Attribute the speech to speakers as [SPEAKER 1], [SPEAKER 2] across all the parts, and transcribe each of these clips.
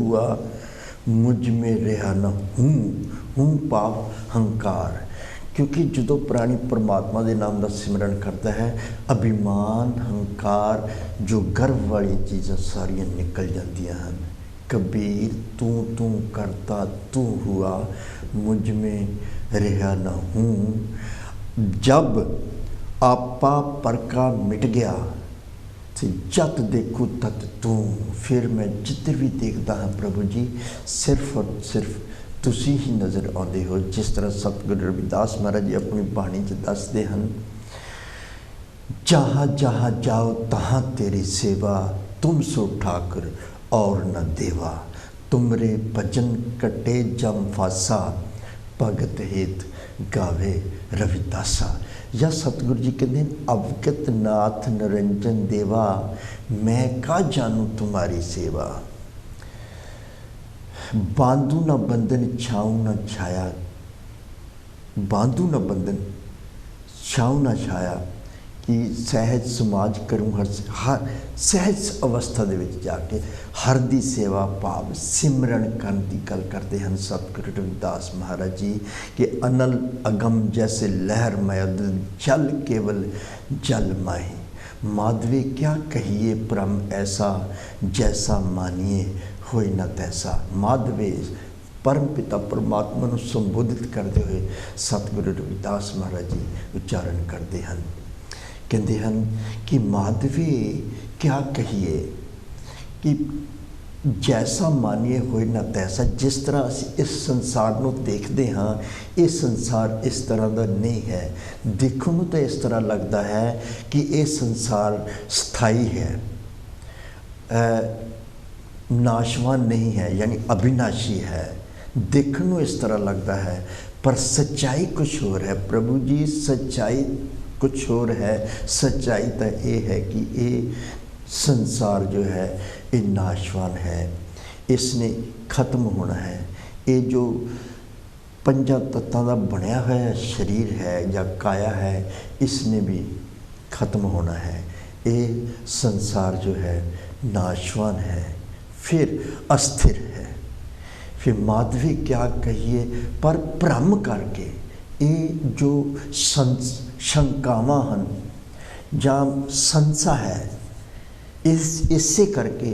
[SPEAKER 1] हुआ मुझ में रहा न हूँ पाप हंकार। क्योंकि जो प्राणी परमात्मा के नाम का सिमरन करता है, अभिमान हंकार जो गर्व वाली चीज़ां सारियां निकल जांदियां हैं। कबीर तू करता तू हुआ मुझ में रहा न हूँ। जब आपा परका मिट गया तो जत देखूँ तत तू। फिर मैं जिधर भी देखता हाँ प्रभु जी सिर्फ और सिर्फ तुसी ही नज़र आते हो। जिस तरह सतगुरु रविदास महाराज जी अपनी बाणी च दसते हैं, जहाँ जहाँ जाओ तहाँ तेरी सेवा, तुम सो ठाकुर और न देवा। तुमरे भजन कटे जम फासा, भगत हेत गावे रविदासा। या सतगुरु जी कहते हैं, अवगत नाथ निरंजन देवा, मैं का जानू तुम्हारी सेवा। बांधू न बंधन छाऊं न छाया, बांधू न बंधन छाऊं न छाया कि सहज समाज करूँ हर सहज अवस्था दे विच जाके हर दी सेवा भाव सिमरन करन दी गल करते हैं सतगुरु रविदास महाराज जी कि अनल अगम जैसे लहर मयद जल केवल जल माही। माधवे क्या कहिए परम ऐसा, जैसा मानिए होए न तैसा। माधवे परम पिता परमात्मा को संबोधित करते हुए सतगुरु रविदास महाराज जी उच्चारण करते हैं, कहते हैं कि माधवे क्या कहिए कि जैसा मानिए होए ना तैसा। जिस तरह असी इस संसार को देखते हाँ, ये संसार इस तरह का नहीं है। देखने को तो इस तरह लगता है कि ये संसार स्थाई है, नाशवान नहीं है, यानी अविनाशी है। देखने को इस तरह लगता है, पर सच्चाई कुछ और है। प्रभु जी सच्चाई कुछ और है। सच्चाई तो ये है कि ये संसार जो है ये नाशवान है, इसने ख़त्म होना है। ये जो पंजा तत्तां का बनया हुआ शरीर है या काया है, इसने भी ख़त्म होना है। ये संसार जो है नाशवान है, फिर अस्थिर है। फिर माधवी क्या कहिए, पर भ्रम करके ये जो शंकावां हैं जां संसा है, इससे करके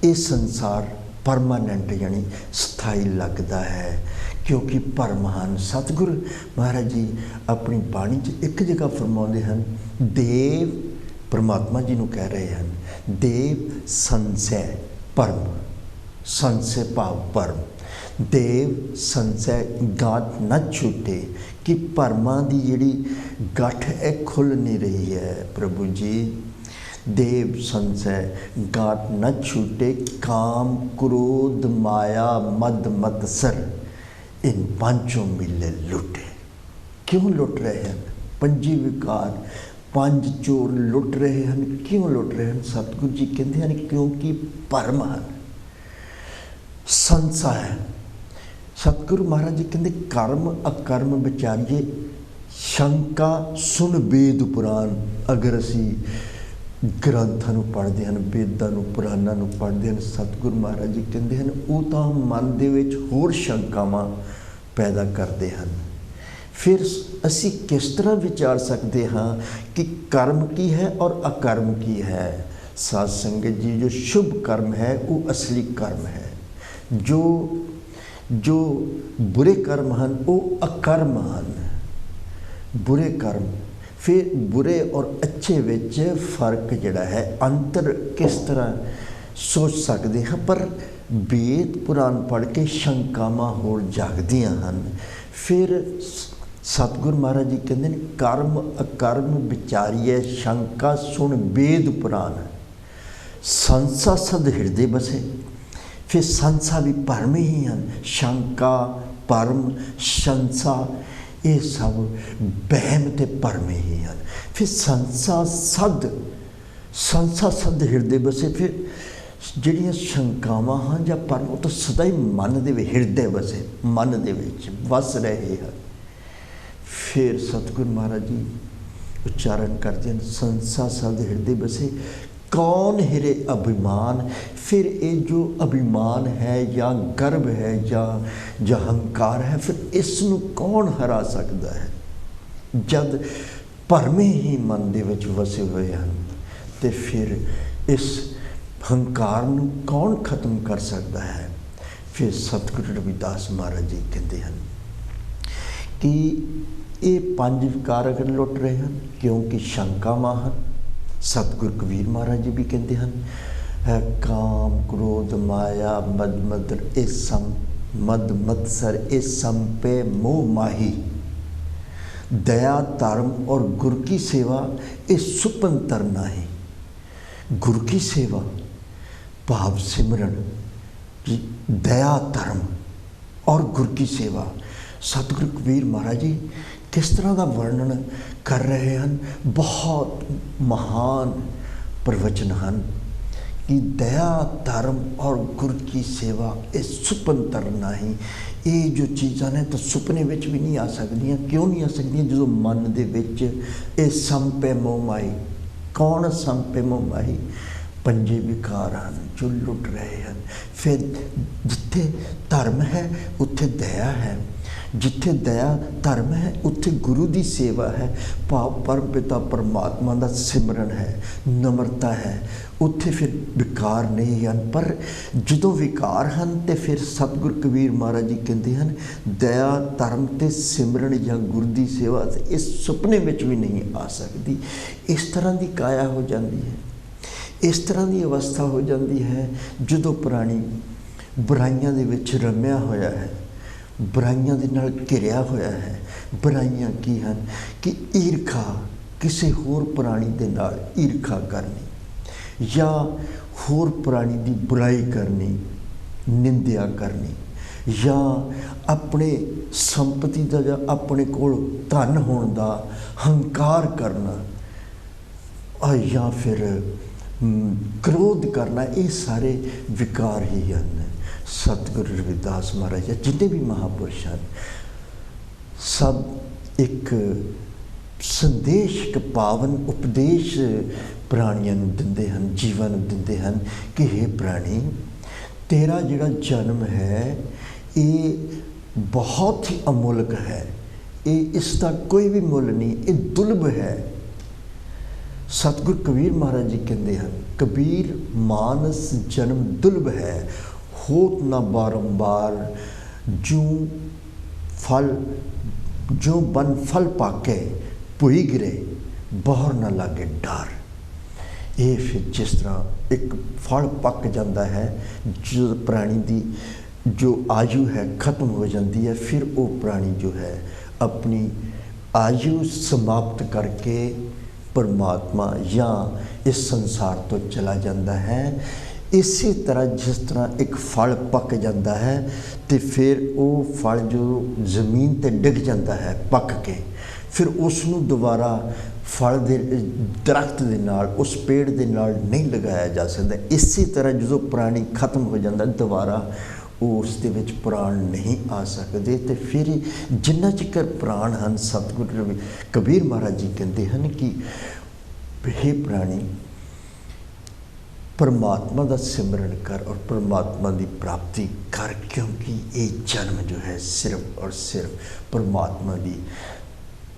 [SPEAKER 1] ये संसार परमानेंट यानी स्थाई लगता है। क्योंकि परमहान सतगुरु महाराज जी अपनी बाणी च एक जगह फरमाते हैं, देव परमात्मा जी को कह रहे हैं, देव संशय परम, संशय भाव परम। देव संशय गांठ न छूटे कि परमा की जिहड़ी गठ है खुल नहीं रही है। प्रभु जी देव संशय गांठ न छूटे, काम क्रोध माया मद मत्सर इन पांचों मिले लुटे। क्यों लुट रहे हैं? पंजी विकार पंज चोर लुट रहे हैं। क्यों लुट रहे हैं? सतगुरु जी कहते हैं क्योंकि परम है, संसा है। सतगुरु महाराज जी कहते कर्म अकर्म विचारिए, शंका सुन वेद पुराण। अगर असी ग्रंथां नूं पढ़ते हैं, वेदां नूं पुराणां नूं पढ़ते हैं, सतगुरु महाराज जी कहते हैं वो तो मन दे विच होर शंकावां पैदा करते हैं। फिर असी किस तरह विचार सकते हाँ कि कर्म की है और अकर्म की है। साध संगत जी, जो शुभ कर्म है वो असली कर्म है, जो बुरे कर्म हैं वो अकर्म हैं, बुरे कर्म। फिर बुरे और अच्छे विच फर्क जिहड़ा है, अंतर किस तरह सोच सकते हैं। पर वेद पुराण पढ़ के शंकावां होर जागदियां हैं। फिर सतगुरु महाराज जी कहते हैं कर्म अकर्म विचारिए, शंका सुन वेद पुराण। संसा सद हृदय बसे। फिर संसा भी परम ही हैं, शंका परम संसा ये सब बहम ते परम ही हैं। फिर संसा सद हृदय बसे। फिर जिहड़ियां शंकावां हैं जां परम वो तो सदा ही मन दे हृदय बसे, मन दे विच वस रहे हैं। फिर सतगुरु महाराज जी उच्चारण करते हैं, संसा सद हृदय बसे, कौन हिरे अभिमान। फिर ये जो अभिमान है या गर्व है या अहंकार है, फिर इसनूं कौन हरा सकता है। जब भरमे ही मन दे विच वसे हुए हैं तो फिर इस हंकार नूं कौन खत्म कर सकता है। फिर सतगुरु रविदास महाराज जी कहते हैं कि ये 5 विकार अगर लुट रहे हैं क्योंकि शंका माहन। सतगुरु कबीर महाराज जी भी कहते हैं काम क्रोध माया मद मदर ए सम मद मत्सर ए संपे मोह माही। दया धर्म और गुर की सेवा ये सुपन तरना है। गुर की सेवा भाव सिमरन, दया धर्म और गुर की सेवा। सतगुरु कबीर महाराज जी किस तरह का वर्णन कर रहे हैं। बहुत महान प्रवचन हैं कि दया धर्म और गुर की सेवा ये सुपन तरना ही। ये जो चीज़ां ने तो सुपने विच भी नहीं आ सकदियां। क्यों नहीं आ सकदियां? जो मन दे विच ये संपे मोह माही। कौन संपे मोह माही? 5 विकार हैं जो लुट रहे हैं। फिर जिथे धर्म है उत्थे दया है, जिथे दया धर्म है उत्थे गुरु की सेवा है, भाव परम पिता परमात्मा का सिमरन है, नम्रता है। उत्थे फिर विकार नहीं हैं। पर जो विकार हैं तो फिर सतगुरु कबीर महाराज जी कहते हैं दया धर्म ते सिमरन या गुरु की सेवा इस सुपने में भी नहीं आ सकती। इस तरह की काया हो जाती है, इस तरह की अवस्था हो जाती है जो प्राणी बुराइयां दे विच रमिया होया है, बुराइयां दे नाल घिरिया होया है। बुराइयां की हैं कि ईरखा, किसी होर प्राणी दे नाल ईरखा करनी या होर प्राणी की बुराई करनी, निंदिया करनी या अपने संपत्ति का या अपने कोल धन होने का हंकार करना या फिर क्रोध करना। ये सारे विकार ही हैं। सतगुरु रविदास महाराज जितने भी महापुरुष हैं सब एक संदेश, एक पावन उपदेश प्राणियों को दिंदे हैं, जीवन दिंदे हैं कि हे प्राणी तेरा जिहड़ा जन्म है ये बहुत ही अमुल्क है, ये इसका कोई भी मुल नहीं, ये दुर्लभ है। सतगुरु कबीर महाराज जी कहते हैं कबीर मानस जन्म दुर्लभ है, होत न बारंबार जो बन फल पाके पुई गिरे बहर न लागे डर। ये फिर जिस तरह एक फल पक जाता है, जो प्राणी की जो आयु है खत्म हो जाती है, फिर वो प्राणी जो है अपनी आयु समाप्त करके परमात्मा या इस संसार तो चला जाता है। इसी तरह जिस तरह एक फल पक जाता है तो फिर वो फल जो जमीन ते डिग जाता है पक के, फिर उसनूं दोबारा फल दे दरख्त दे नाल, उस पेड़ दे नाल नहीं लगाया जा सकता। इसी तरह जो प्राणी खत्म हो जाता दोबारा उस दे विच प्राण नहीं आ सकते। तो फिर जिन्ना चिकर प्राण हैं, सतगुरु कबीर महाराज जी कहते हैं कि हे प्राणी परमात्मा का सिमरन कर और परमात्मा की प्राप्ति कर, क्योंकि ये जन्म जो है सिर्फ और सिर्फ परमात्मा की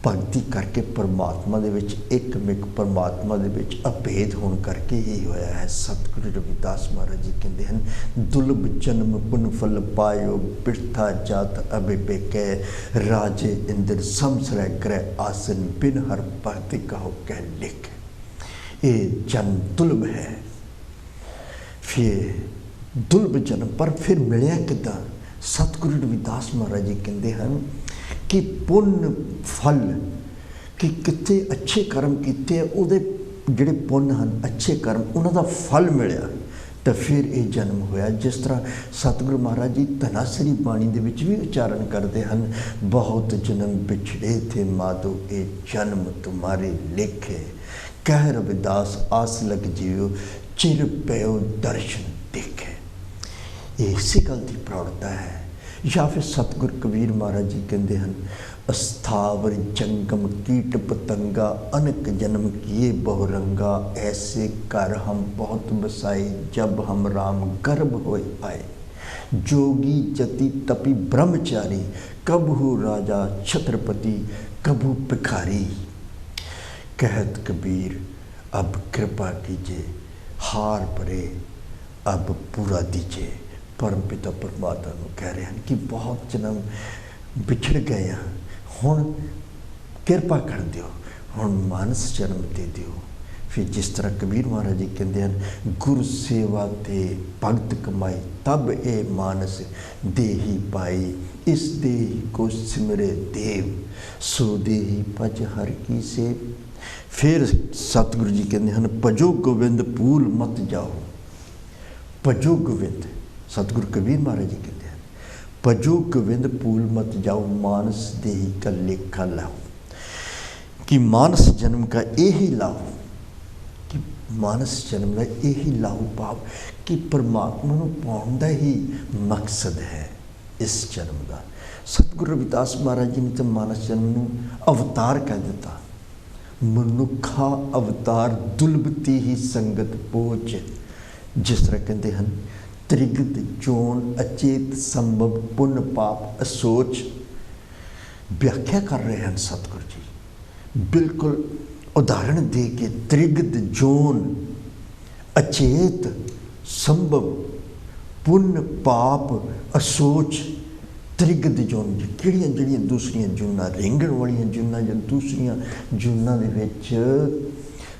[SPEAKER 1] भगती करके परमात्मा दे विच एकमिक परमात्मा दे विच अभेद होने करके ही होया है। सतगुरु रविदास महाराज जी कहते हैं दुर्लभ जन्म पुन फल पायो, बिरथा जात अभिपेकै, राजे इंद्र समसरै करे आसन, बिन हर भक्ति कहो कह लिख। ये जन्म दुर्लभ है। फिर दुर्लभ जन्म पर फिर मिलया किदां? सतगुरु रविदास महाराज जी कहते हैं कि पुण्य फल कि कितने अच्छे कर्म किए उहदे जिहड़े पुण्य हैं अच्छे कर्म उन्हां दा फल मिलिया तो फिर ये जन्म होया। जिस तरह सतगुरु महाराज जी धनासरी बाणी दे विच भी उच्चारण करते हैं बहुत जन्म पिछड़े थे माधो ये जन्म तुम्हारे लेखे, कह रविदास आस लग जियो चिर पयो दर्शन देखे। इसी गल की प्रौढ़ता है ਜਾਂ ਫਿਰ ਸਤਿਗੁਰ ਕਬੀਰ ਮਹਾਰਾਜ ਜੀ ਕਹਿੰਦੇ ਹਨ, ਅਸਥਾਵਰ ਜੰਗਮ ਕੀਟ ਪਤੰਗਾ ਅਨਕ ਜਨਮ ਕੀਏ ਬਹੁ ਰੰਗਾ, ਐਸੇ ਘਰ ਹਮ ਬਹੁਤ ਬਸਾਏ ਜਬ ਹਮ ਰਾਮ ਗਰਭ ਹੋਏ ਆਏ। जोगी जति तपी ब्रह्मचारी, कबहू राजा छत्रपति कबहू भिखारी। कहत कबीर अब कृपा कीजिए, हार परे अब पूरा दीजिए। परम पिता परमात्मा को कह रहे हैं कि बहुत जन्म बिछड़ गए हैं, हुण किरपा कर दियो, हुण मानस जन्म दे दियो। फिर जिस तरह कबीर महाराज जी कहते हैं, गुर सेवा ते भगत कमाई तब ए मानस देही पाई, इस देही को सिमरे देव सो देही पज हर की सेव। फिर सतगुरु जी कहते हैं, भजो गोविंद भूल मत जाओ। भजो गोविंद, सतगुरु कबीर महाराज जी कहते हैं, भजो गोविंद भूल मत जाओ, मानस देही का लेखा लाओ। कि मानस जन्म का यही लाओ, मानस जन्म का यही लाओ भाव कि परमात्मा को पाने का ही मकसद है इस जन्म का। सतगुरु रविदास महाराज जी ने तो मानस जन्म को अवतार कह दिता, मनुखा अवतार दुलभती ही संगत पोच। जिस तरह कहते हैं, त्रिगत जोन अचेत संभव पुण्य पाप असोच। व्याख्या कर रहे हैं सतगुरु जी, बिल्कुल उदाहरण दे के, त्रिगत जोन अचेत संभव पुण्य पाप असोच। त्रिगत जोन किहड़ियां जिहड़ियां दूसरियां जूनां, रेंगण वालियां जूनां जां दूसरियां जूनां दे विच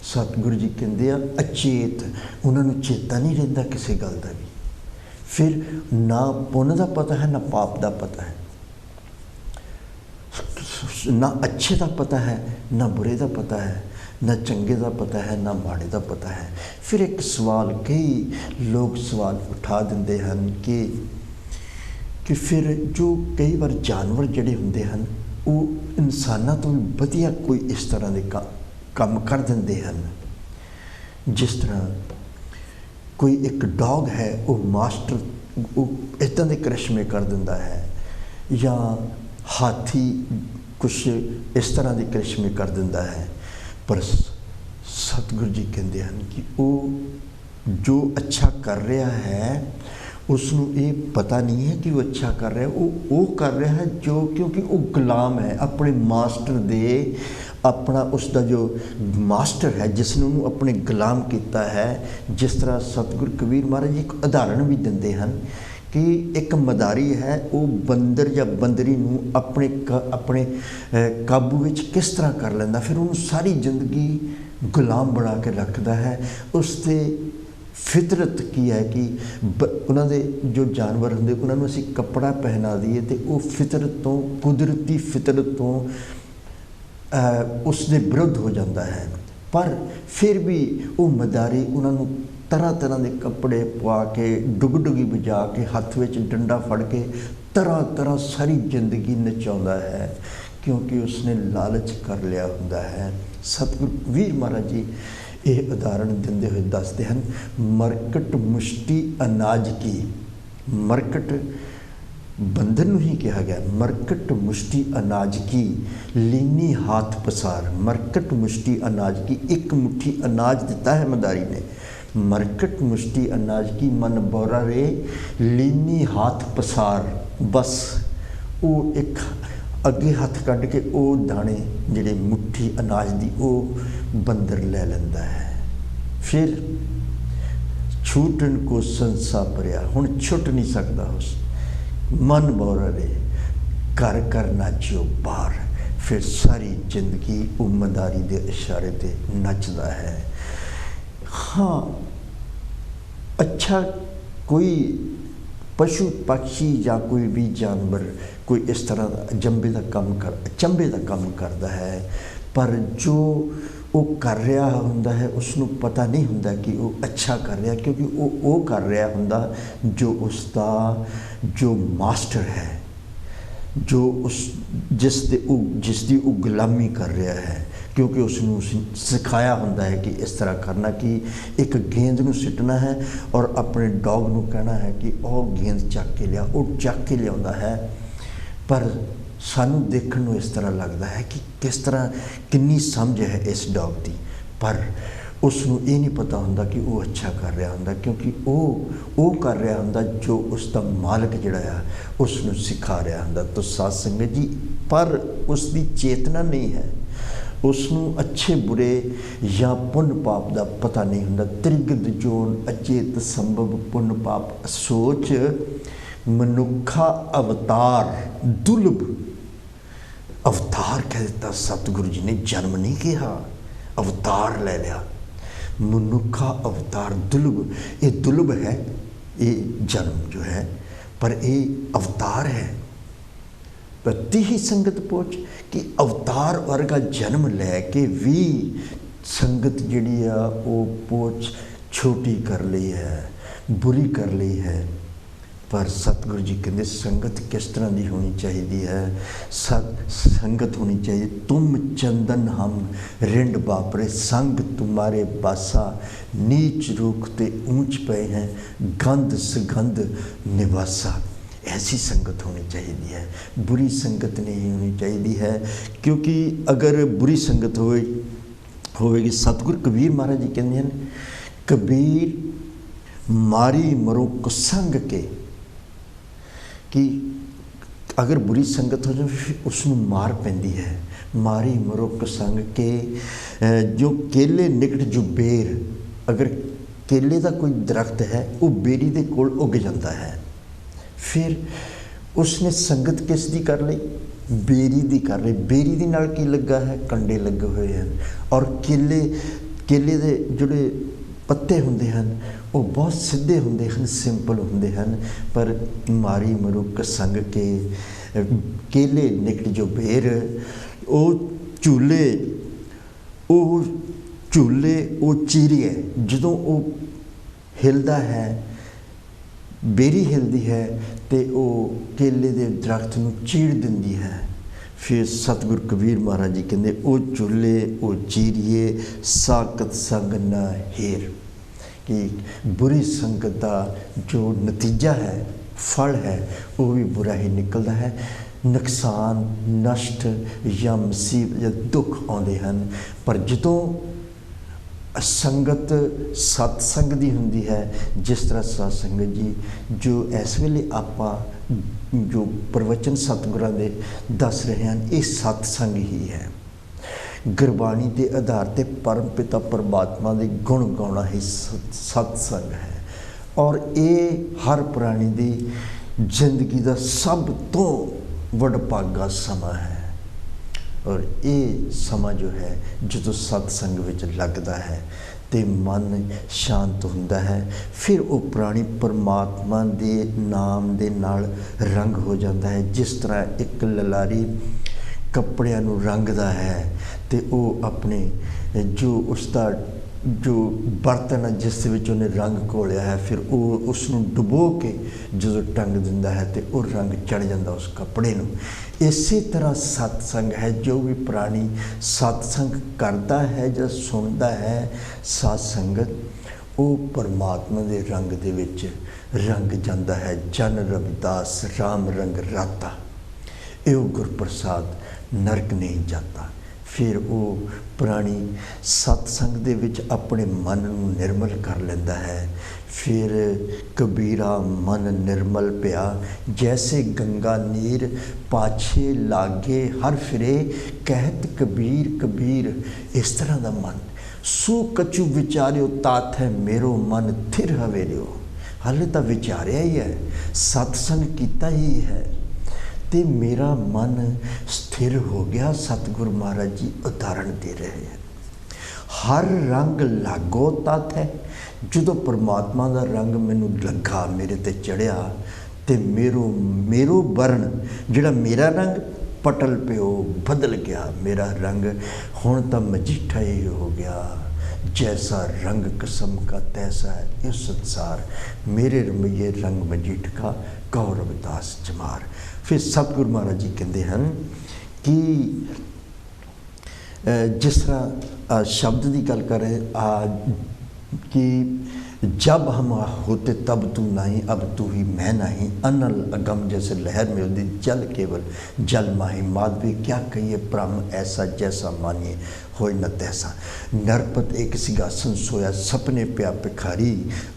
[SPEAKER 1] सतगुरु जी कहंदे आ अचेत, उन्हां नूं चेता नहीं रहिंदा किसी गल दा भी। फिर ना पुण्य दा पता है ना पाप दा पता है, ना अच्छे का पता है ना बुरे का पता है, ना चंगे का पता है ना माड़े का पता है। फिर एक सवाल, कई लोग सवाल उठा देंगे हैं कि फिर जो कई बार जानवर जड़े होंगे हैं वो इंसानों तो भी वधिया कोई इस तरह के काम कर देंगे हैं। जिस तरह कोई एक डॉग है वो मास्टर वो इदां दे करिश्मे कर दिंदा है, या हाथी कुछ इस तरह के करिश्मे कर दिंदा है। पर सतगुरु जी कहते हैं कि वो जो अच्छा कर रहा है उसनों ये पता नहीं है कि वो अच्छा कर रहा है, वो कर रहा है जो, क्योंकि वो गुलाम है अपने मास्टर दे। अपना उसका जो मास्टर है जिसने उन्होंने अपने गुलाम किया है। जिस तरह सतगुरु कबीर महाराज जी एक उदाहरण भी देते हैं कि एक मदारी है, वो बंदर या बंदरी नूं अपने काबू विच किस तरह कर लेंदा, फिर उन्होंने सारी जिंदगी गुलाम बना के रखता है। उससे फितरत की है कि उन्होंने जो जानवर होंगे उन्होंने असीं कपड़ा पहना दीए तो वो फितरत तो, कुदरती फितरत तो उसके विरुद्ध हो जाता है। पर फिर भी वो मदारी उन्होंने तरह तरह के कपड़े पवा के, डुग डुगी बजा के, हथ में डंडा फड़ के तरह तरह सारी जिंदगी नचाता है, क्योंकि उसने लालच कर लिया होंदा है। सतगुरु कबीर महाराज जी ये उदाहरण देंदे हुए दसते हैं, मरकट मुष्टि अनाज की। मरकट बंदर नूं ही कहा गया, मरकट मुष्टि अनाज की लीनी हाथ पसार। मरकट मुष्टि अनाज की, एक मुट्ठी अनाज दिता है मदारी ने, मरकट मुष्टि अनाज की मन बोरा रे लीनी हाथ पसार। बस वो एक अगे हाथ कढ़ के वो दाने जिहड़े मुट्ठी अनाज दी वो बंदर ले लेंदा है। फिर छूटन को संसा भरिया, हुण छुट नहीं सकता उस मन बोरा रे कर कर नाचियो बाहर। फिर सारी जिंदगी वो मदारी दे इशारे ते नचदा है। हाँ, अच्छा कोई पशु पक्षी या कोई भी जानवर कोई इस तरह अचंभे का काम करता है, पर जो वो कर रहा होंदा है उसनों पता नहीं होंदा कि वो अच्छा कर रहा, क्योंकि वो कर रहा होंदा जो उसका जो मास्टर है, जो उस जिसकी वो गुलामी कर रहा है। क्योंकि उसनों सिखाया होंदा है कि इस तरह करना, कि एक गेंद नूं सिटना है और अपने डॉग नूं कहना है कि वह गेंद चक के लिया, वो चक के लिया है। पर सानू देखण नूं इस तरह लगता है कि किस तरह कितनी समझ है इस डॉग की, पर उसनों ये नहीं पता होंदा कि वो अच्छा कर रहा होंदा, क्योंकि वो कर रहा होंदा जो उसका मालिक जिहड़ा आ उसनों सिखा रहा होंदा। तो साध संगत जी, पर उसकी चेतना नहीं है, उसनों अच्छे बुरे या पुण्य पाप का पता नहीं होंदा। त्रिगद जोन अचेत संभव पुण्य पाप सोच मनुखा अवतार दुर्लभ। अवतार कह दिता सतगुरु जी ने, जन्म नहीं किया, अवतार ले लिया। मनुखा अवतार दुर्लभ, ये दुर्लभ है ये जन्म जो है, पर ये अवतार है। प्रति ही संगत पहुँच कि अवतार वर्गा जन्म लैके भी संगत जिहड़ी आ वो पहुँच छोटी कर ली है, बुरी कर ली है। पर सतगुरु जी कहते संगत किस तरह की होनी चाहिए है। संगत होनी चाहिए, तुम चंदन हम रिंड बापरे, संग तुम्हारे बासा, नीच रूख ते ऊंच पे हैं, गंध सुगंध निवासा। ऐसी संगत होनी चाहिए है, बुरी संगत नहीं होनी चाहिए है। क्योंकि अगर बुरी संगत होएगी, सतगुरु कबीर महाराज जी कहते हैं, कबीर मारी मरो कुसंग के, कि अगर बुरी संगत हो जाए फिर उसनों मार पैंदी है। मारी मरो कुसंग के, जो केले निकट जो बेर, अगर केले का कोई दरख्त है वो बेरी दे कोल उग जाता है, फिर उसने संगत किस दी कर ली, बेरी दी कर ली। बेरी दी नाल की लगा है, कंडे लगे हुए हैं, और केले दे जोड़े पत्ते होंदे हैं वो बहुत सीधे होंदे हैं, सिंपल होंदे हैं। पर मारी मरुक संग के केले निकट जो बेर, वो झूले वो चीरिए, जदों वो हिलदा है, बेरी हिलदी है तो वो केले दे दरख्त नूं चीड़ दिंदी है। फिर सतगुरु कबीर महाराज जी कहते, ओ चूल्हे ओ चीरिए, साकत संग न हेर। कि बुरी संगत का जो नतीजा है, फल है, वो भी बुरा ही निकलता है। नुकसान नष्ट या मुसीबत या दुख आते हैं। पर जदों संगत सतसंग की होंदी है, जिस तरह सतसंगत जी जो इस वेले आपां जो प्रवचन सतगुरां दे दस रहे हैं, ये सतसंग ही है। गुरबाणी के आधार पर परम पिता परमात्मा के गुण गाउणा ही सतसंग है। और ये हर प्राणी की जिंदगी का सब तो वडभागा समा है। और ये समा जो है जो सतसंग विच लगता है तो मन शांत होंदा है। फिर वो प्राणी परमात्मा के नाम के नाल रंग हो जाता है। जिस तरह एक ललारी कपड़ियां नूं रंगदा है तो वो अपने जो उसका जो बर्तन है जिस विच उन्हें रंग घोलिया है, फिर वो उसनूं डुबो के जो टंग दिंदा है तो वो रंग चढ़ जाता उस कपड़े नूं। इसी तरह सतसंग है, जो भी प्राणी सतसंग करता है या सुनता है सतसंगत, वो परमात्मा के रंग दे विच रंग जाता है। जन रविदास राम रंग राता, यो गुरप्रसाद नरक नहीं जाता। फिर वो प्राणी सतसंग दे विच अपने मन नूं निर्मल कर लेंदा है। फिर कबीरा मन निर्मल पिया, जैसे गंगा नीर पाछे लागे हर फिरे, कहत कबीर कबीर। इस तरह का मन सू कछु विचारियो, तात है मेरो मन थिर हवेरियो। हाले तो विचारिया ही है, सतसंग किया ही है ते मेरा मन स्थिर हो गया। सतगुरु महाराज जी उदाहरण दे रहे हैं। हर रंग लागो तत् है। जो परमात्मा का रंग मैनू लगा, मेरे ते चढ़िया, तो मेरो वर्ण जिहड़ा मेरा रंग पटल प्यो बदल गया। मेरा रंग हुण तो मजीठा ही हो गया। जैसा रंग कसम का तैसा है ये संसार, मेरे रमैये रंग मजीठ का कहो रविदास चमार। फिर सतगुरु महाराज जी कहते हैं कि जिस तरह शब्द की गल कर रहे कि जब हम होते तब तू नहीं, अब तू ही मैं नहीं, अनल अगम जैसे लहर में उदी जल केवल जल माही, माधवी क्या कहिए ब्रह्म ऐसा जैसा मानिए होय न तैसा। नरपत एक सिंहासन सोया सपने प्या भिखारी,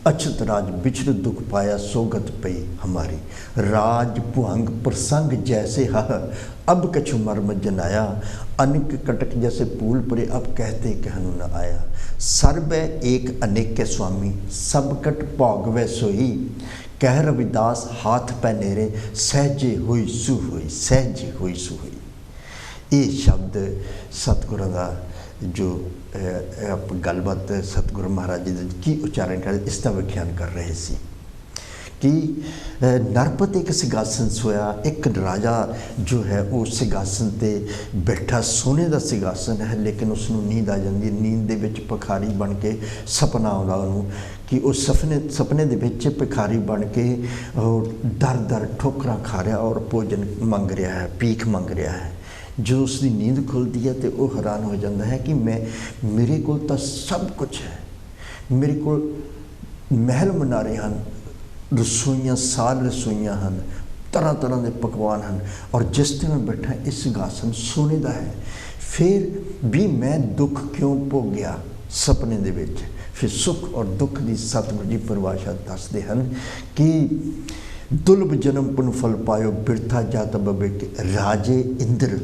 [SPEAKER 1] अछत राज बिछड़ दुख पाया सोगत पई हमारी। राज भुअंग प्रसंग जैसे हह अब कछु मर्म जनाया, अनिक कटक जैसे फूल परे अब कहते कहनु न आया। सर्व एक अनेक स्वामी सब कट भोग वै सोई, कह रविदास हाथ पै नेरे सहजे हुई सु हुई, सहजे हुई सु हुई। ये शब्द सतगुरु का जो आप गलबात सतगुरु महाराज जी की उच्चारण कर इसका व्याख्यान कर रहे सी कि नरपत एक सिंहासन सोया, एक राजा जो है वो सिंहासन ते बैठा, सोने का सिंहासन है, लेकिन उसनों नींद आ जाती, नींद दे विच भिखारी बन के सपना आता उन्होंने कि उस सपने दे विच भिखारी बन के दर दर ठोकरां खा रहा और भोजन मंग रहा है, भीख मंग रहा है। जो उसकी नींद खुलती है तो वह हैरान हो जाता है कि मेरे को तो सब कुछ है, मेरे को महल मनारे हैं, रसोइयाँ साल रसोइयाँ हैं, तरह तरह के पकवान हैं, और जिस दिन मैं बैठा इस सिंहासन सोने का है, फिर भी मैं दुख क्यों भोगया सपने दे विच। फिर सुख और दुख की सतगुरु जी परिभाषा दसते हैं कि दुर्लभ जन्म पुन फल पायो बिरथा जात बबे के राजे इंद्र,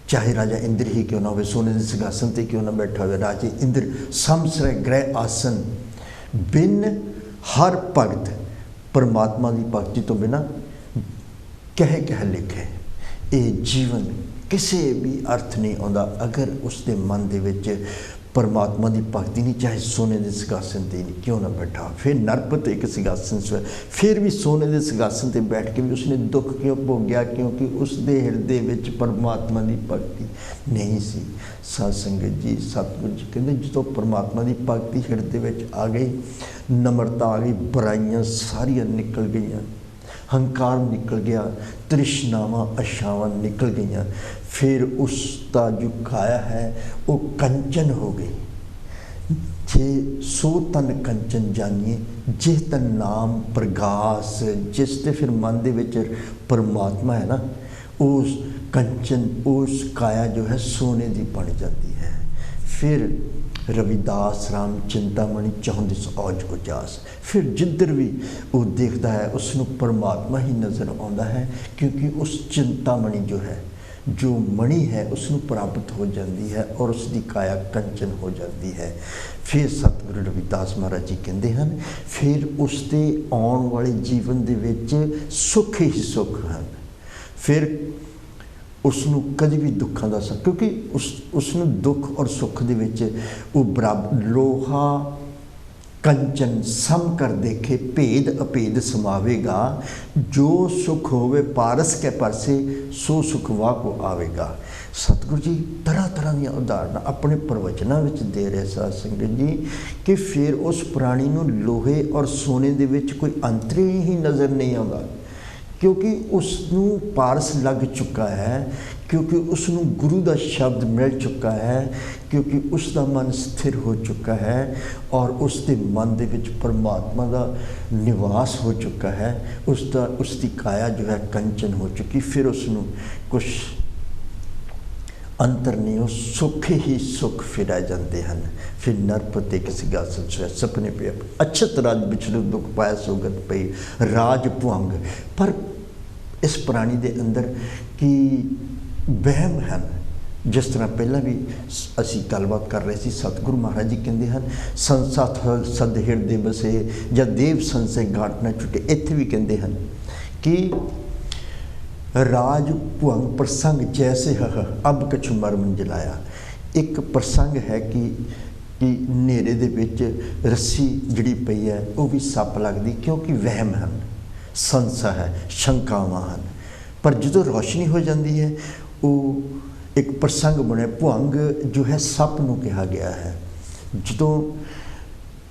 [SPEAKER 1] चाहे राजा इंद्र ही क्यों ना हो, सोने के सिंहासन पर क्यों ना बैठा हो, राजे इंद्र समसर ग्रह आसन बिन हर भगत, परमात्मा की भगती तो बिना कह लिखे ये जीवन किसी भी अर्थ नहीं आता अगर उसके मन के विच परमात्मा की भगती नहीं, चाहे सोने के सिंहासन पर नहीं क्यों ना बैठा। फिर नरपत एक सिंहासन से फिर भी सोने के सिंहासन पर बैठ के भी उसने दुख क्यों भोगया, क्योंकि उसके हृदय विच परमात्मा की भगती नहीं सी। साध संगत जी सतगुरु जी कहते जो परमात्मा की भगती हृदय विच आ गई, नम्रता आ गई, बुराइयां सारियां निकल गई, हंकार निकल गया, तृष्णावां आशावां निकल गई, फिर उसका जो काया है वो कंचन हो गई। जे सो तन कंचन जानिए जे तन नाम प्रगास, जिसते फिर मन दे विच परमात्मा है ना, उस कंचन उस काया जो है सोने की बन जाती है। फिर रविदास राम चिंतामणि चाहते औज को जास, फिर जिधर भी वो देखता है उसनों परमात्मा ही नज़र आता है, क्योंकि उस चिंतामणि जो है जो मणि है उसनों प्राप्त हो जाती है और उसकी काया कंचन हो जाती है। फिर सतगुरु रविदास महाराज जी कहते हैं फिर उसके आने वाले जीवन के विच सुख ही सुख हैं, फिर उसनों कभी भी दुखों का क्योंकि उसनों दुख और सुख दे विच वो बराबर लोहा कंचन सम कर देखे भेद अभेद समावेगा, जो सुख होवे पारस के परसे सो सुख वाह को आवेगा। सतगुरु जी तरह तरह दी उदाहरण अपने प्रवचनों में दे रहे साध संगत जी कि फिर उस प्राणी को लोहे और सोने दे विच कोई अंतर ही नज़र नहीं आता, क्योंकि उसनों पारस लग चुका है, क्योंकि उसनों गुरु का शब्द मिल चुका है, क्योंकि उसका मन स्थिर हो चुका है और उसके मन के विच परमात्मा का निवास हो चुका है, उसकी काया जो है कंचन हो चुकी। फिर उसनों कुछ अंतर नहीं, हो सुख ही सुख फिर आ जाते हैं। फिर नरपत एक सिंहासन सोया सपने पे अछत राज बिछड़े दुख पाया सोगत पई राज भुअंग। पर इस प्राणी के अंदर की वहम हैं, जिस तरह पहला भी असी गलबात कर रहे थे, सतगुरु महाराज जी कहते हैं संसा सद हिरदे बसे या देव संसे घाट न छुटे। इत्थे भी कहते हैं कि राज भुअंग प्रसंग जैसे अब कछु मर्म जलाया। एक प्रसंग है कि नेरे दे विच रस्सी जिड़ी पई है वो भी सप लगती, क्योंकि वहम हैं, संसा है, शंकावां हैं। पर जो रोशनी हो जाती है वो एक प्रसंग बने। भुअंग जो है सप नूं कहा गया है। जो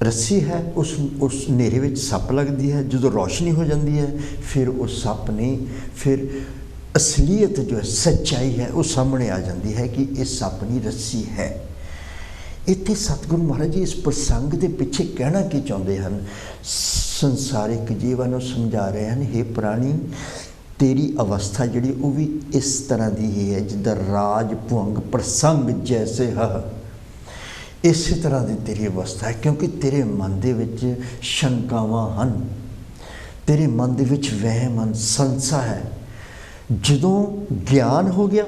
[SPEAKER 1] रस्सी है उस नेरे विच सप लगती है, जो रोशनी हो जाती है फिर उस सप नहीं, फिर असलीयत जो है, सच्चाई है, वो सामने आ जाती है कि ये सप नहीं रस्सी है। इत्थे सतगुरु महाराज जी इस प्रसंग के पिछे कहना की चाहते हैं, संसारिक जीवन को समझा रहे हैं, हे प्राणी तेरी अवस्था जिहड़ी वो भी इस तरह की ही है जिद्दां राज भुअंग प्रसंग जैसे है, इस तरह की तेरी अवस्था है, क्योंकि तेरे मन दे विच शंकावां हन, तेरे मन दे विच वहम हन, संसा है। जदों ज्ञान हो गया,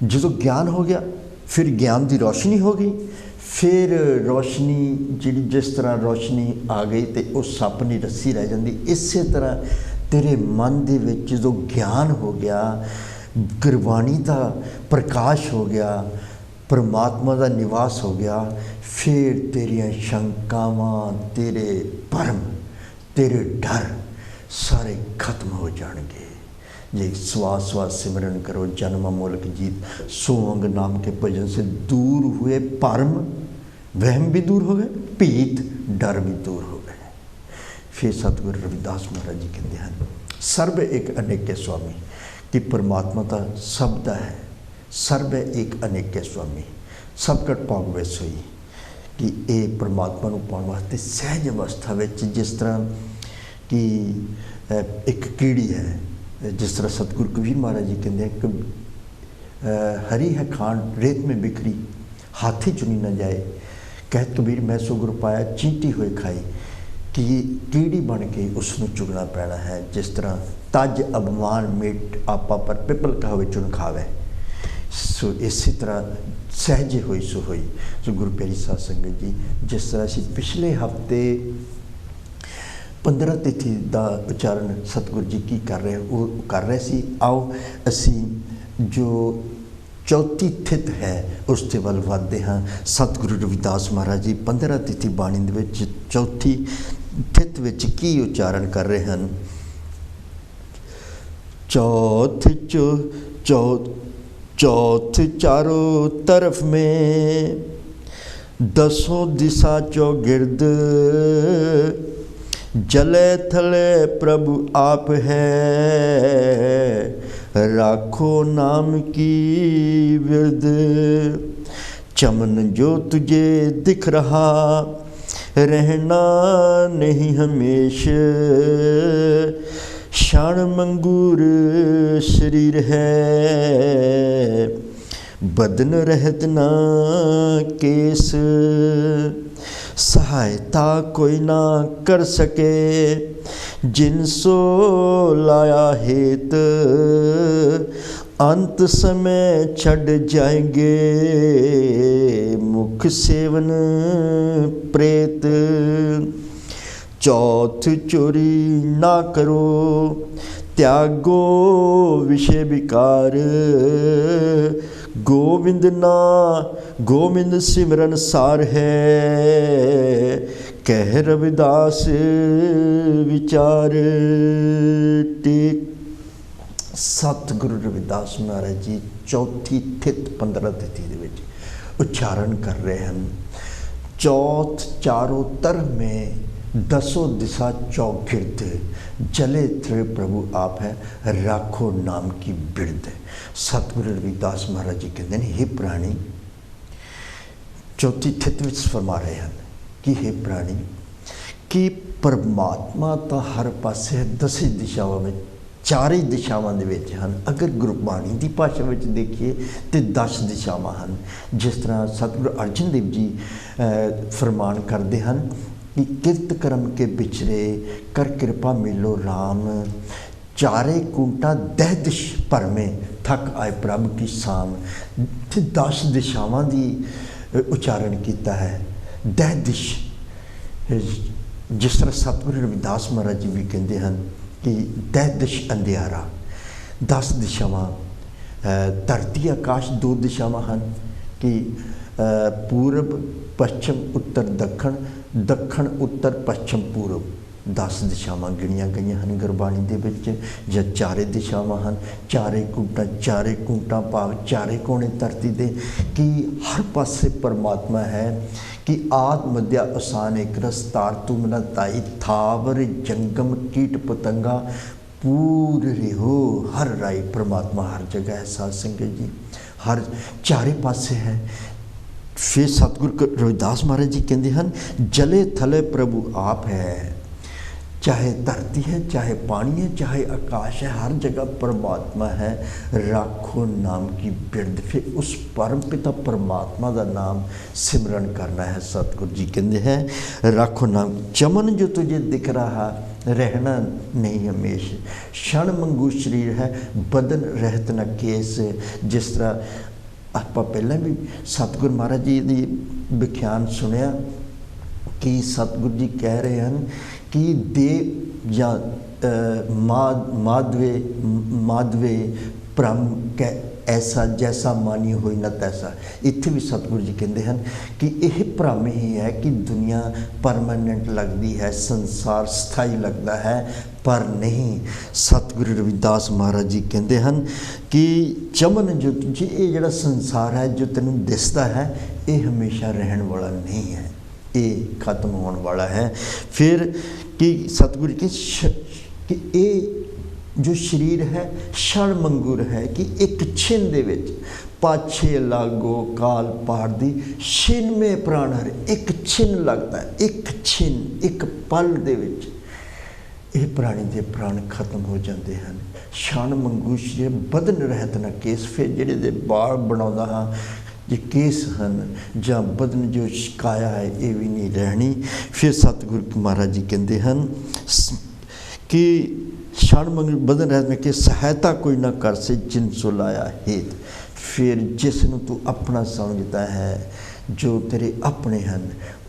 [SPEAKER 1] जदों ज्ञान हो गया फिर ज्ञान की रोशनी हो गई, फिर रोशनी जी जिस तरह रोशनी आ गई तो वो सप नहीं रस्सी रह जाती। इस तरह तेरे मन दे विच जो ज्ञान हो गया, गुरबाणी का प्रकाश हो गया, परमात्मा का निवास हो गया, फिर तेरिया शंकावां, तेरे भरम, तेरे डर सारे खत्म हो जाएंगे। जे स्वास स्वास सिमरन करो जन्म मोलक जीत, सो अंग नाम के भजन से दूर हुए भरम, वहम भी दूर हो गए, भीत डर भी दूर हो गए। फिर सतगुरु रविदास महाराज जी कहते हैं, सर्व एक अनेके स्वामी, कि परमात्मा का शब्द है, सर्व एक अनेके स्वामी, सब कट पाग वे सोई, कि ये परमात्मा को पाने वास्ते सहज अवस्था में, जिस तरह कि एक कीड़ी है, जिस तरह सतगुरु कबीर महाराज जी कहते हैं कि हरी है खान रेत में बिखरी, हाथी चुनी न जाए, कहत कबीर मैं सो गुरु पाया चींटी हुए खाई, कि कीड़ी बन के उसनों चुगना पैना है। जिस तरह तज अभिमान मीट आपा पर पिपल कहावे चुन खावे, सो इसी तरह सहजे हुई सो हुई। सो गुरु प्यारी साध संगत जी, जिस तरह असी पिछले हफ्ते 15 तिथि का उच्चारण सतगुरु जी की कर रहे वो कर रहे सी, आओ असी जो चौथी थित है उसके वल वधदे हाँ। सतगुरु रविदास महाराज जी 15 तिथि बाणी दे विच चौथी थित विच की उच्चारण कर रहे हैं, चौथ चौथ चारों तरफ में, दसों दिशा चौगिर्द, जले थले प्रभु आप है, राखो नाम की विरद। चमन जो तुझे दिख रहा, रहना नहीं हमेश, शान मंगूर शरीर है, बदन रहत ना केस, सहायता कोई ना कर सके, जिनसो लाया हेत, अंत समय छड़ जाएंगे, मुख सेवन प्रेत। चौथ चोरी ना करो, त्यागो विषय विकार, गोविंद ना गोविंद सिमरन सार है, कह रविदास विचार टेक। सतगुरु रविदास महाराज जी चौथी थित 15 तिथि दे विच उच्चारण कर रहे हैं, चौथ चारों तरफ में, दसों दिशा चौगिर्द, जले थे प्रभु आप है, राखो नाम की बिरद। सतगुरु रविदास महाराज जी कहते हैं, हे प्राणी, चौथी थित विच फरमा रहे हैं कि हे प्राणी, कि परमात्मा तो हर पासे 10 दिशावां में, 4 दिशावां दे विच हन। अगर गुरबाणी की भाषा में देखिए तो 10 दिशावां हन। जिस तरह सतगुरु अर्जन देव जी फरमान करते हैं कि किरत कर्म के बिछड़े, कर कृपा मिलो राम, चारे कुंटा 10 दिश भर में, थक आए प्रभ की शाम। 10 दिशावां की उच्चारण किया है, 10 दिश। जिस तरह सतगुरु रविदास महाराज जी भी कहते हैं कि 10 दिश अंधियारा, 10 दिशावां, धरती आकाश 2 दिशावां हैं कि पूरब पश्चिम उत्तर दक्षिण, दक्षिण उत्तर पश्चिम पूरब, 10 दिशावां गिणिया गई हैं गुरबाणी दे विच। ਜਾਂ 4 दिशावां हैं, 4 कूंटा भाग 4 कोने धरती दे, कि हर पासे परमात्मा है, कि आद मध्या असान एक रस, तार तुम न ताई, थावर जंगम कीट पतंगा, पूरे हो हर राय परमात्मा हर जगह है। साध संगत जी हर चारे पासे है। फिर सतगुरु रविदास महाराज जी कहते हैं जले थले प्रभु आप है, चाहे धरती है, चाहे पानी है, चाहे आकाश है, हर जगह परमात्मा है। राखो नाम की बिरद, फिर उस परम पिता परमात्मा का नाम सिमरन करना है। सतगुरु जी कहते हैं राखो नाम चमन जो तुझे दिख रहा रहना नहीं हमेश, क्षण मंगू शरीर है बदन रहत न केस। जिस तरह आप पहले भी सतगुरु महाराज जी की व्याख्यान सुनिया कि सतगुरु जी कह रहे हैं कि देव या माधवे भ्रम कै ऐसा जैसा मानी होई न तैसा। इत्थे भी सतगुरु जी कहते हैं कि यह भ्रम ही है कि दुनिया परमानेंट लगती है, संसार स्थाई लगता है, पर नहीं। सतगुरु रविदास महाराज जी कहते हैं कि चमन जो तुझे ये जड़ा संसार है जो तेन दिसदा है ये हमेशा रहन वाला नहीं है, ये खत्म होने वाला है। फिर कि सतगुरु कि ये जो शरीर है क्षण मंगूर है कि एक छिन दे विच पाछे लागो काल पार दी छिन में प्राण हरे। एक छिन लगता है, एक छिन एक पल दे विच ये प्राणी के प्राण खत्म हो जाते हैं। क्षण मंगू शरीर बदन रहत न केस। फिर जेडे दे बाल बनाउंदा हाँ जे केस हैं ਜਾਂ बदन जो काया है ये भी नहीं रहनी। फिर सतगुरु महाराज जी कहते हैं कि क्षण मंग बदन रहत में कि सहायता कोई ना कर से जिन सुलाया हेत। फिर जिसनों तू अपना समझता है जो तेरे अपने हैं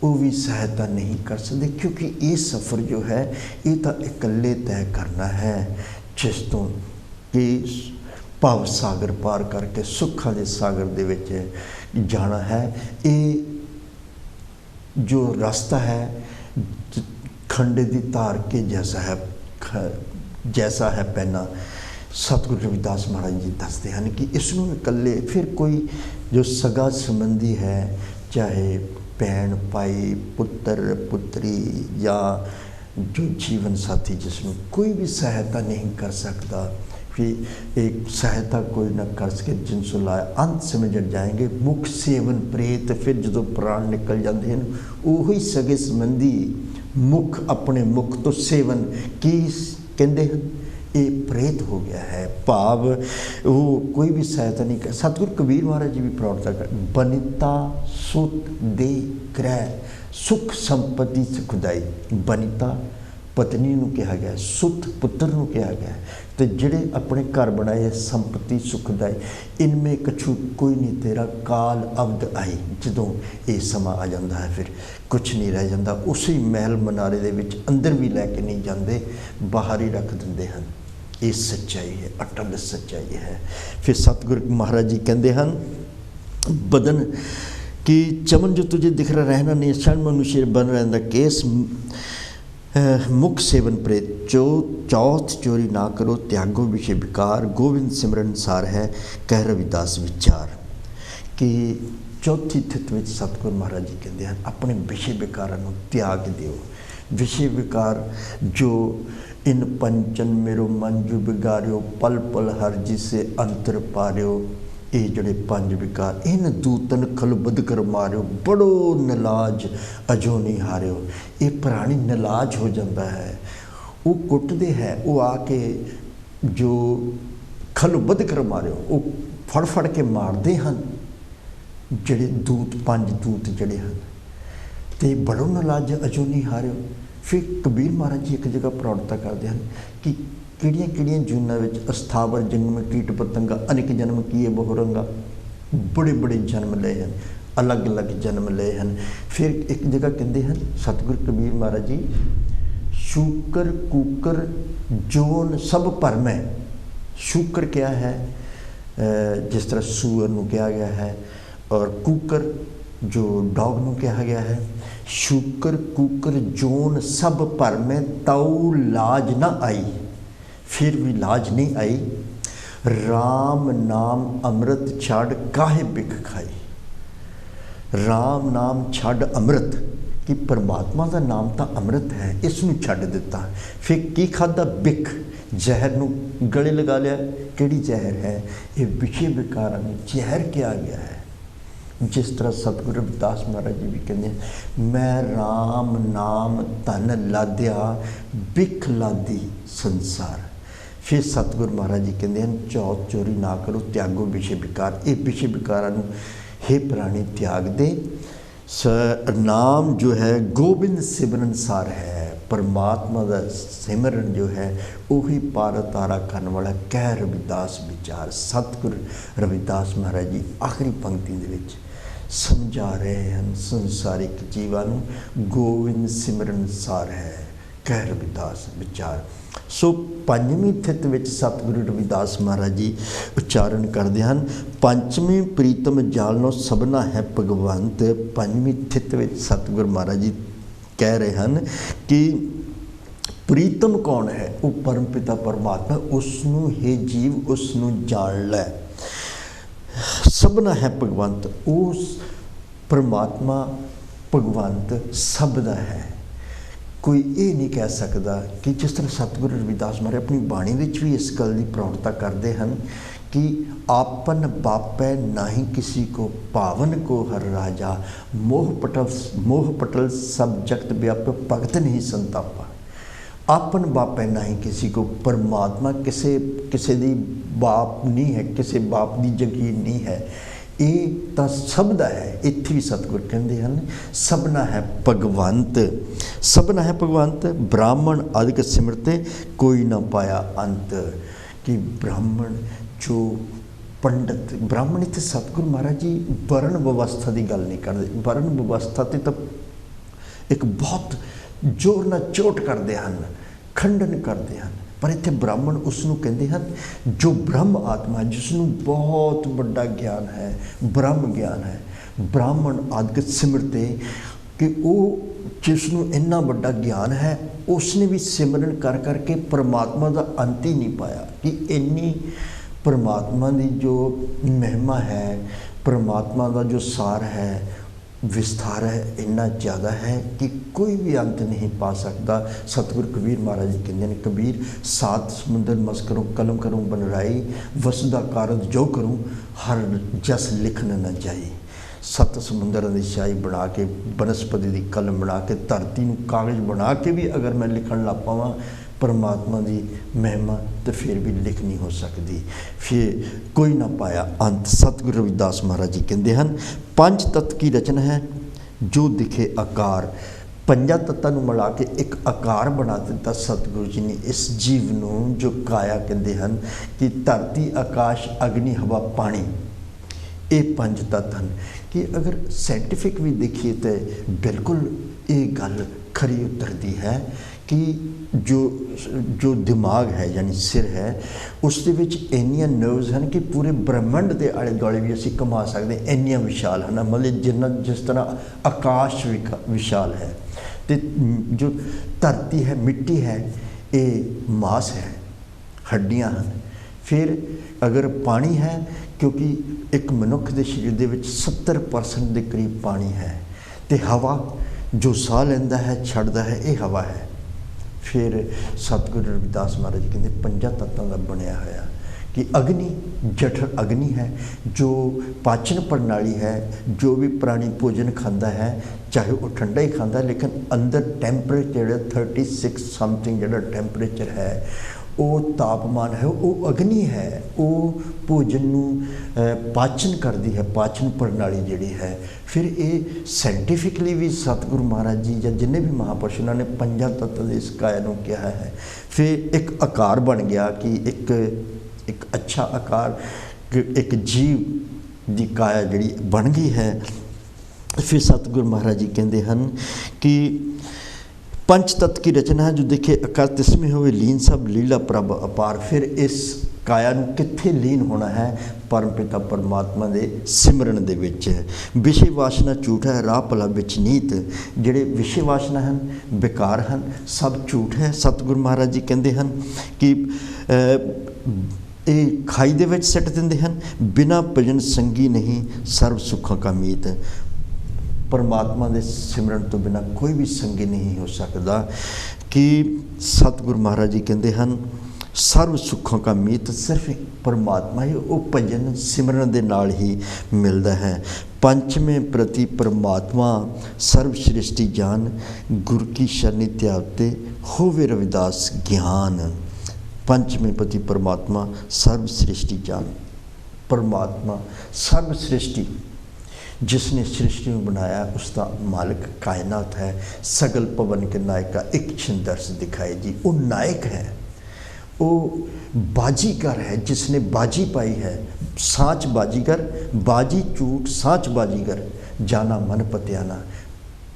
[SPEAKER 1] वो भी सहायता नहीं कर सकते, क्योंकि ये सफ़र जो है ये तो इकल्ले तय करना है। जिस तो कि भाव सागर पार करके सुखा के सागर दे विच जाना है। ये जो रास्ता है खंडे की धार के जैसा है पहना। सतगुरु रविदास महाराज जी दसते हैं कि इसनों इकल्ले फिर कोई जो सगा संबंधी है, चाहे भैन भाई पुत्र पुत्री या जो जीवन साथी, जिसमें कोई भी सहायता नहीं कर सकता। फिर एक सहायता कोई ना कर सके जिन सुलाया अंत समय जड़ जाएंगे मुख सेवन प्रेत। फिर जो प्राण निकल जाते हैं वही सगे संबंधी मुख अपने मुख तो सेवन की कहते हैं ये प्रेत हो गया है। भाव वो कोई भी सहायता नहीं कर। सतगुरु कबीर महाराज जी भी प्रार्थना कर बनिता सुत दे ग्रह सुख संपत्ति सुखदाई। बनिता पत्नी नूं कहा गया, सुत पुत्र नूं कहा गया, तो जिहड़े अपने घर बनाए संपत्ति सुखदाई। इनमें कछु कोई नहीं तेरा काल अवध आई। जदों ये समा आ जाता है फिर कुछ नहीं रह जाता। उसी महल मनारे दे विच अंदर भी लैके नहीं जाते, बाहर ही रख देंदे हैं। ये सच्चाई है, अटल सच्चाई है। फिर सतगुरु महाराज जी कहते हैं बदन कि चमन जो तुझे दिख रहा रहना नहीं, क्षण मनुष्य बन रहता केस मुख सेवन प्रेत। जो चौथ चोरी ना करो त्यागो विषय विकार, गोविंद सिमरन सार है कह रविदास विचार। कि चौथी थित में सतगुरु महाराज जी कहते हैं अपने विषय विकारों को त्याग दियो। विषय विकार जो इन पंचन मेरो मन जो बिगारियो, पल पल हर जी से अंतर पारियो। ये जड़े पंज विकार इन दूतन खलबद कर मारियो, बड़ो नलाज अजो नहीं हारियो। ये प्राणी नलाज हो जाता है, वो कुटते हैं, वो आके जो खलबद कर मारियो वो फड़ फड़ के मारते हैं। जड़े दूत पंज दूत जड़े हैं तो बड़ो नलाज अजो नहीं हारियो। फिर कबीर महाराज जी एक जगह प्रार्थना करते हैं कि किड़ियां किड़ियां जूना विच अस्थावर जन्म कीट पतंगा अनेक जन्म किए बहुरंगा। बड़े बड़े जन्म ले हैं, अलग अलग जन्म ले हैं। फिर एक जगह कहते हैं सतगुरु कबीर महाराज जी शूकर कूकर जोन सब भरमै। शूकर क्या है, जिस तरह सूअर नूं कहा गया है, और कूकर जो डॉग नूं कहा गया है। शूकर कूकर जोन सब भरमै ताऊ लाज ना आई। फिर भी लाज नहीं आई। राम नाम अमृत छाड़ काहे बिख खाई। राम नाम छाड़ अमृत कि परमात्मा का नाम तो अमृत है, इसनूं छड्ड दिता। फिर की खादा? बिख, जहर नूं गले लगा लिया। किहड़ी जहर है? ये विषय विकारां नूं जहर किया गया है। जिस तरह सतगुरु रविदास महाराज जी भी कहते हैं, मैं राम नाम धन लाद्या बिख लादी संसार। फिर सतगुरु महाराज जी कहते हैं, चौथ चोरी ना करो, त्यागो विषय विकार। ये विषय विकारां नूं हे प्राणी त्याग दे। नाम जो है गोबिंद सिमरन सार है, परमात्मा का सिमरन जो है वही पार तारा करने वाला। कह रविदास विचार। सतगुरु रविदास महाराज जी आखिरी पंक्ति दे विच समझा रहे हैं संसारिक जीवां नूं, गोविंद सिमरन सार है, कह रविदास विचार। सो पंजवीं थित विच सतगुरु रविदास महाराज जी उच्चारण करते हैं, पंचवीं प्रीतम जालनो सबना है भगवंत। पंजवीं थित विच सतगुरु महाराज जी कह रहे हैं कि प्रीतम कौन है? वो परम पिता परमात्मा, उसनूं हे जीव उसनूं जान लै। सबना है भगवंत, उस परमात्मा भगवंत सब दा है। कोई ये नहीं कह सकता कि जिस तरह सतगुरु रविदास महाराज अपनी बाणी विच भी इस गल की प्रौढ़ता करते हैं कि आपन बापै नाही किसी को, पावन को हर राजा, मोह पटल सब जगत व्याप, भगत नहीं संतापा। आपन बापै नाही किसी को, परमात्मा किसी दी बाप नहीं है, किसी बाप की जगीर नहीं है। ये तो सब दा है। इत्थे भी सतगुर कहते हैं, सबना है भगवंत, सबना है भगवंत। ब्राह्मण अधिक सिमरते कोई ना पाया अंत। कि ब्राह्मण जो पंडित, ब्राह्मण इत्थे सतगुरु महाराज जी वर्ण व्यवस्था की गल नहीं करते। वर्ण व्यवस्था ते तो एक बहुत जोर नाल चोट करते हैं, खंडन करते हैं। पर इत्थे ब्राह्मण उसनूं कहते हैं जो ब्रह्म आत्मा, जिसनूं बहुत बड़ा ज्ञान है, ब्रह्म ज्ञान है। ब्राह्मण आदि सिमरते कि वो जिसनूं इन्ना बड़ा ज्ञान है, उसने भी सिमरन कर करके परमात्मा का अंत ही नहीं पाया। कि इन्नी परमात्मा की जो महिमा है, परमात्मा का जो सार है, विस्तार है, इन्ना ज़्यादा है कि कोई भी अंत नहीं पा सकता। सतगुरु कबीर महाराज जी कहते हैं, कबीर सात समुंदर मस करूँ, कलम करूँ बनराई, वसुदा कारज जो करूँ, हर जस लिखन न जाई। सत समुंदर की स्याही बना के, बनस्पति की कलम बना के, धरती को कागज़ बना के भी अगर मैं लिखन लग पावां परमात्मा की महिमा, तो फिर भी लिख नहीं हो सकती। फिर कोई ना पाया अंत। सतगुरु रविदास महाराज जी कहते हैं, पंच तत्व की रचना है जो दिखे आकार। पंजा तत्तां नूं मिला के एक आकार बना दिता सतगुरु जी ने इस जीव नूं, जो काया कहते हैं कि धरती आकाश अग्नि हवा पानी, ये पंज तत्व हैं। कि अगर साइंटिफिक भी देखिए तो बिल्कुल ये गल खरी उतरती है कि जो दिमाग है यानी सिर है, उसके इन्नियां नर्व्स हैं कि पूरे ब्रह्मंड के आले दुआले भी असीं घुमा सकते हैं। इन्नियां विशाल हैं, मतलब जिस तरह आकाश विशाल है। तो जो धरती है, मिट्टी है, ये मास है, हड्डियां हैं। फिर अगर पानी है, क्योंकि एक मनुख के शरीर के 70% के करीब पानी है। तो हवा जो साह लेंदा है, छड्डदा है, ये हवा है। फिर सतगुरु रविदास महाराज जी कहते पंजा तत्तां का बनया होया कि अग्नि, जठर अग्नि है, जो पाचन प्रणाली है, जो भी प्राणी भोजन खाता है, चाहे वो ठंडा ही खाता है, लेकिन अंदर टैंपरेचर 36 समथिंग जो टैंपरेचर है, वो तापमान है, वो अग्नि है, वो भोजन नूं पाचन करती है, पाचन प्रणाली जिहड़ी है। फिर ये साइंटिफिकली भी सतगुरु महाराज जी या जिन्हें भी महापुरुष उन्होंने पंजा तत्व इस काया नूं कहा है। फिर एक आकार बन गया कि एक अच्छा आकार, एक जीव की काया जिहड़ी बन गई है। फिर सतगुरु महाराज जी कहते हैं कि पंच तत्व की रचना है जो देखे आकाश तिसमें होवे लीन, सब लीला प्रभ अपार। फिर इस काया नूं कित्थे लीन होना है? परम पिता परमात्मा के सिमरन दे विच। विषय वासना झूठ है, राह भला विच नीत। जिहड़े विषय वासना हैं बेकार हैं, सब झूठ है। सतगुरु महाराज जी कहते हैं कि ये खाई दे विच सट दिंदे हैं, बिना भजन संगी नहीं सर्व सुखां का मीत। परमात्मा के सिमरन तो बिना कोई भी संगी नहीं हो सकता। कि सतगुरु महाराज जी कहते हैं सर्व सुखों का मीत सिर्फ परमात्मा ही, वो भजन सिमरन के नाल ही मिलता है। पंचवें प्रति परमात्मा सर्व सृष्टि जान, गुरु की शरणी त्यागते होवे रविदास ज्ञान। पंचवें प्रति परमात्मा सर्व सृष्टि जान, परमात्मा सर्व सृष्टि जिसने सृष्टि में बनाया उसका मालिक कायनात है, सगल पवन के नायक का एक छिंदर्स दिखाए जी। वो नायक है, वो बाजीगर है जिसने बाजी पाई है, साँच बाजीगर, बाजी चूट साँच बाजीगर, जाना मन पतियाना।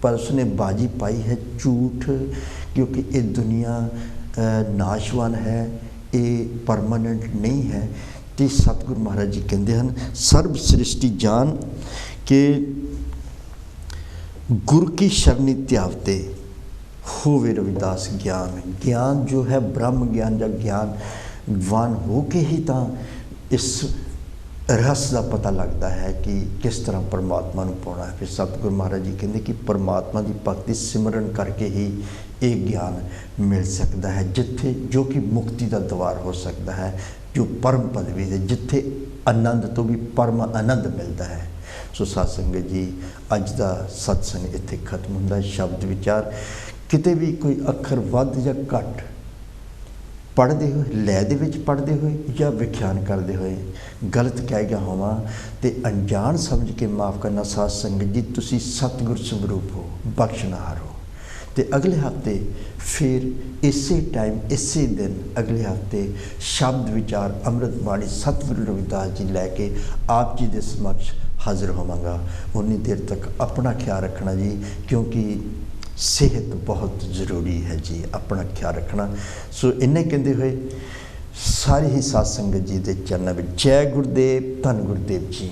[SPEAKER 1] पर उसने बाजी पाई है चूट, क्योंकि ये दुनिया नाशवान है, ये परमानेंट नहीं है। तो सतगुरु महाराज जी कहते हैं सर्व सृष्टि जान के गुरु की शरणी त्यागते होवे रविदास ज्ञान। ज्ञान जो है ब्रह्म ज्ञान या ज्ञानवान हो के ही तो इस रहस्य का पता लगता है कि किस तरह परमात्मा को पाना है। फिर सतगुरु महाराज जी कहते कि परमात्मा की भक्ति सिमरन करके ही एक ज्ञान मिल सकता है, जिथे जो कि मुक्ति का द्वार हो सकता है, जो परम पदवी है, जिथे आनंद तो भी परम आनंद मिलता है। सो साध संगत जी अज का सत्संग इत्थे खत्म होंदा है। शब्द विचार किते भी कोई अखर वध या घट पढ़ते हुए लै दे विच पढ़ते हुए या विख्यान करते हुए गलत कह गया होवां ते अनजान समझ के माफ़ करना। साध संगत जी तुसी सतगुर स्वरूप हो, बख्शनहार हो। तो अगले हफ्ते फिर इसे टाइम इसे दिन अगले हफ्ते शब्द विचार अमृत बाणी सतगुरु रविदास जी लैके आप जी के समक्ष हाजिर होवांगा। उन्नी देर तक अपना ख्याल रखना जी, क्योंकि सेहत बहुत जरूरी है जी, अपना ख्याल रखना। सो इन्हें कहते हुए सारी ही साध संगत जी के चरणों में जय गुरुदेव, धन गुरुदेव जी।